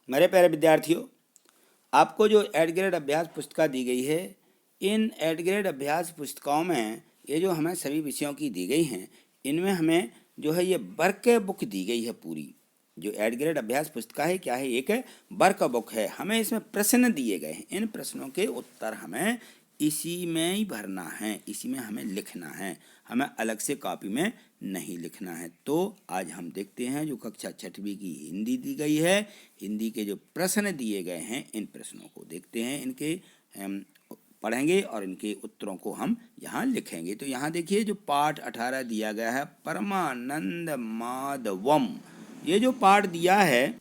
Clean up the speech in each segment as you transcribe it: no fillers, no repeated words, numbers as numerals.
मेरे प्यारे विद्यार्थियों, आपको जो एड ग्रेड अभ्यास पुस्तिका दी गई है, इन एड ग्रेड अभ्यास पुस्तिकाओं में ये जो हमें सभी विषयों की दी गई हैं, इनमें हमें जो है ये वर्क बुक दी गई है पूरी। जो एड ग्रेड अभ्यास पुस्तिका है क्या है, एक वर्क बुक है। हमें इसमें प्रश्न दिए गए हैं, इन प्रश्नों के उत्तर हमें इसी में ही भरना है, इसी में हमें लिखना है, हमें अलग से कॉपी में नहीं लिखना है। तो आज हम देखते हैं जो कक्षा 6वीं की हिंदी दी गई है, हिंदी के जो प्रश्न दिए गए हैं, इन प्रश्नों को देखते हैं, इनके हम पढ़ेंगे और इनके उत्तरों को हम यहाँ लिखेंगे। तो यहाँ देखिए जो पाठ 18 दिया गया है, परमानंद माधवम, ये जो पाठ दिया है,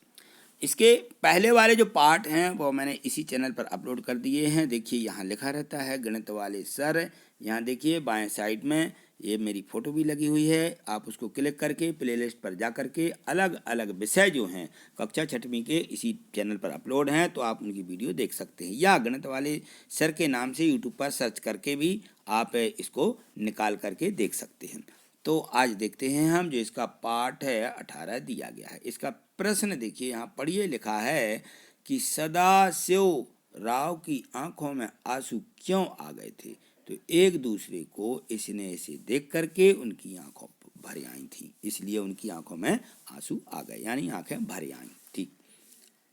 इसके पहले वाले जो पार्ट हैं वो मैंने इसी चैनल पर अपलोड कर दिए हैं। देखिए यहाँ लिखा रहता है गणित वाले सर, यहाँ देखिए बाएं साइड में ये मेरी फ़ोटो भी लगी हुई है। आप उसको क्लिक करके प्लेलिस्ट पर जा करके अलग अलग विषय जो हैं कक्षा 6वीं के इसी चैनल पर अपलोड हैं, तो आप उनकी वीडियो देख सकते हैं, या गणित वाले सर के नाम से यूट्यूब पर सर्च करके भी आप इसको निकाल करके देख सकते हैं। तो आज देखते हैं हम जो इसका पाठ है 18 दिया गया है। इसका प्रश्न देखिए, यहाँ पढ़िए, लिखा है कि सदाशिव राव की आंखों में आंसू क्यों आ गए थे। तो एक दूसरे को इसने से देख करके उनकी आंखों भर आई थी, इसलिए उनकी आंखों में आंसू आ गए, यानी आंखें भर आई। ठीक,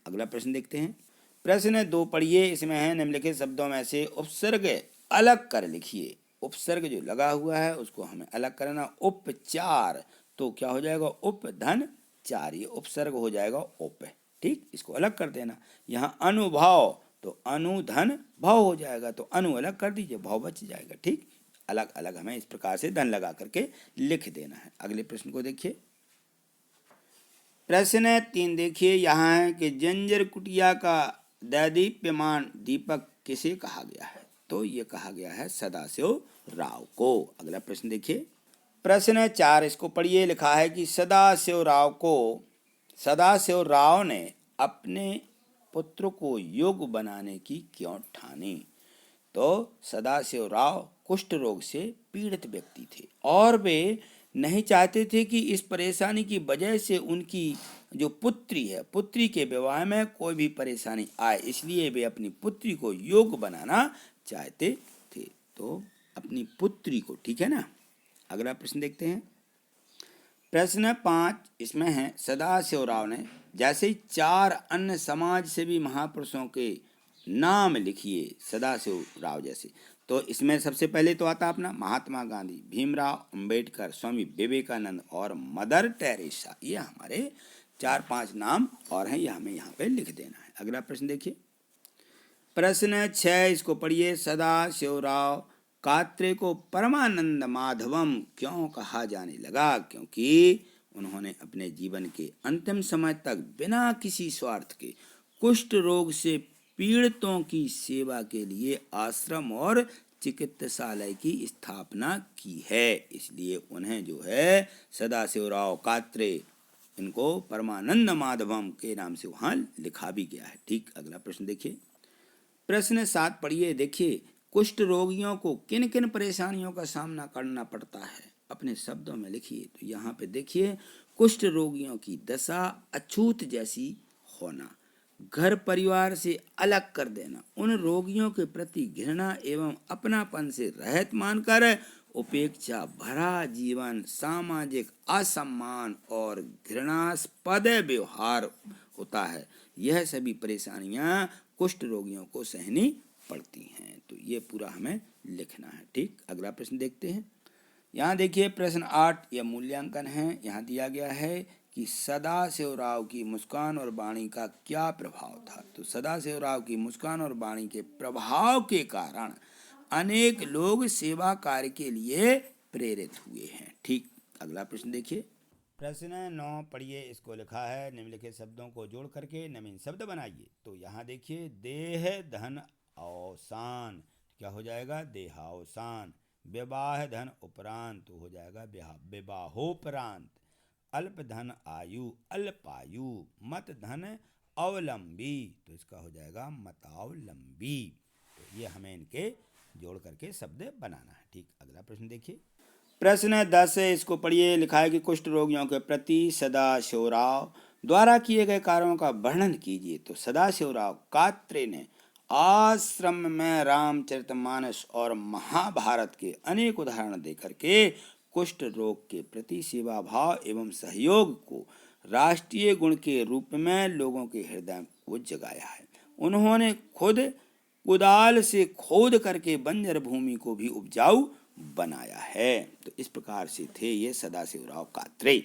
अगला प्रश्न देखते हैं। प्रश्न 2 पढ़िए, इसमें है निम्नलिखित शब्दों में से उपसर्ग अलग कर लिखिए। उपसर्ग जो लगा हुआ है उसको हमें अलग करना। उपचार तो क्या हो जाएगा, उप धन चार, ये उपसर्ग हो जाएगा उप। ठीक, इसको अलग कर देना। यहाँ अनुभव तो अनु धन भाव हो जाएगा, तो अनु अलग कर दीजिए, भाव बच जाएगा। ठीक, अलग अलग हमें इस प्रकार से धन लगा करके लिख देना है। अगले प्रश्न को देखिए। प्रश्न 3 देखिए, यहाँ है कि जंजर कुटिया का दैदीप्यमान दीपक किसे कहा गया है। तो ये कहा गया है सदाशिव राव को। अगला प्रश्न देखिए। प्रश्न 4 इसको पढ़िए, लिखा है कि सदाशिव राव ने अपने पुत्र को योग्य बनाने की क्यों ठानी। तो सदाशिव राव कुष्ठ रोग से पीड़ित व्यक्ति थे और वे नहीं चाहते थे कि इस परेशानी की वजह से उनकी जो पुत्री के विवाह में कोई भी परेशानी आए, इसलिए वे अपनी पुत्री को योग्य बनाना चाहते थे। तो अपनी पुत्री को, ठीक है ना। अगला प्रश्न देखते हैं। प्रश्न 5 इसमें है, सदाशिव राव ने जैसे ही 4 अन्य समाज सेवी महापुरुषों के नाम लिखिए सदाशिव राव जैसे। तो इसमें सबसे पहले तो आता अपना महात्मा गांधी, भीमराव अंबेडकर, स्वामी विवेकानंद और मदर टेरेसा। ये हमारे 4-5 नाम और हैं, ये हमें यहाँ पे लिख देना है। अगला प्रश्न देखिए। प्रश्न 6 इसको पढ़िए, सदाशिवराव कात्रे को परमानंद माधवम क्यों कहा जाने लगा। क्योंकि उन्होंने अपने जीवन के अंतिम समय तक बिना किसी स्वार्थ के कुष्ठ रोग से पीड़ितों की सेवा के लिए आश्रम और चिकित्सालय की स्थापना की है, इसलिए उन्हें जो है सदाशिवराव कात्रे, इनको परमानंद माधवम के नाम से वहाँ लिखा भी गया है। ठीक, अगला प्रश्न देखिए। प्रश्न 7 पढ़िए, देखिए, कुष्ठ रोगियों को किन किन परेशानियों का सामना करना पड़ता है, अपने शब्दों में लिखिए। तो यहाँ पे देखिए, कुष्ठ रोगियों की दशा अछूत जैसी होना, घर परिवार से अलग कर देना, उन रोगियों के प्रति घृणा एवं अपनापन से रहित मानकर उपेक्षा भरा जीवन, सामाजिक असम्मान और घृणास्पद व्यवहार होता है। यह सभी परेशानियां कुष्ठ रोगियों को सहनी पड़ती हैं। तो ये पूरा हमें लिखना है। ठीक, अगला प्रश्न देखते हैं। यहाँ देखिए प्रश्न 8, यह मूल्यांकन है। यहाँ दिया गया है कि सदाशिवराव की मुस्कान और वाणी का क्या प्रभाव था। तो सदाशिवराव की मुस्कान और वाणी के प्रभाव के कारण अनेक लोग सेवा कार्य के लिए प्रेरित हुए हैं। ठीक, अगला प्रश्न देखिए। प्रश्न 9 पढ़िए, इसको लिखा है निम्नलिखित शब्दों को जोड़ करके नवीन शब्द बनाइए। तो यहाँ देखिए, देह धन अवसान क्या हो जाएगा, देहावसान। विवाह धन उपरांत तो हो जाएगा विवाहोपरांत। अल्प धन आयु अल्पायु। मत धन अवलंबी तो इसका हो जाएगा मतावलंबी। तो ये हमें इनके जोड़ करके शब्द बनाना है। ठीक, अगला प्रश्न देखिए। प्रश्न 10 इसको पढ़िए, लिखा है कि कुष्ठ रोगियों के प्रति सदाशिवराव द्वारा किए गए कार्यों का वर्णन कीजिए। तो सदाशिवराव कात्रे ने आश्रम में रामचरितमानस और महाभारत के अनेक उदाहरण देकर के कुष्ठ रोग के प्रति सेवा भाव एवं सहयोग को राष्ट्रीय गुण के रूप में लोगों के हृदय को जगाया है। उन्होंने खुद कुदाल से खोद करके बंजर भूमि को भी उपजाऊ बनाया है। तो इस प्रकार से थे ये सदाशिवराव कात्रे।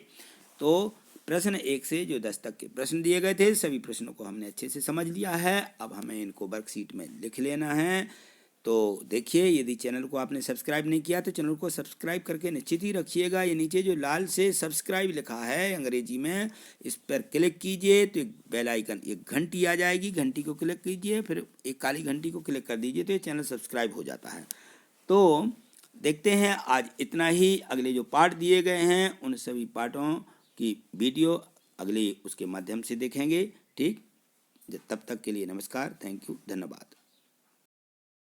तो प्रश्न 1 से जो 10 तक के प्रश्न दिए गए थे, सभी प्रश्नों को हमने अच्छे से समझ लिया है। अब हमें इनको वर्कशीट में लिख लेना है। तो देखिए, यदि चैनल को आपने सब्सक्राइब नहीं किया तो चैनल को सब्सक्राइब करके निश्चित ही रखिएगा। ये नीचे जो लाल से सब्सक्राइब लिखा है अंग्रेजी में, इस पर क्लिक कीजिए तो एक बेल आइकन, एक घंटी आ जाएगी, घंटी को क्लिक कीजिए, फिर एक काली घंटी को क्लिक कर दीजिए तो ये चैनल सब्सक्राइब हो जाता है। तो देखते हैं आज इतना ही। अगले जो पार्ट दिए गए हैं उन सभी पार्टों की वीडियो अगले उसके माध्यम से देखेंगे। ठीक, तब तक के लिए नमस्कार, थैंक यू, धन्यवाद।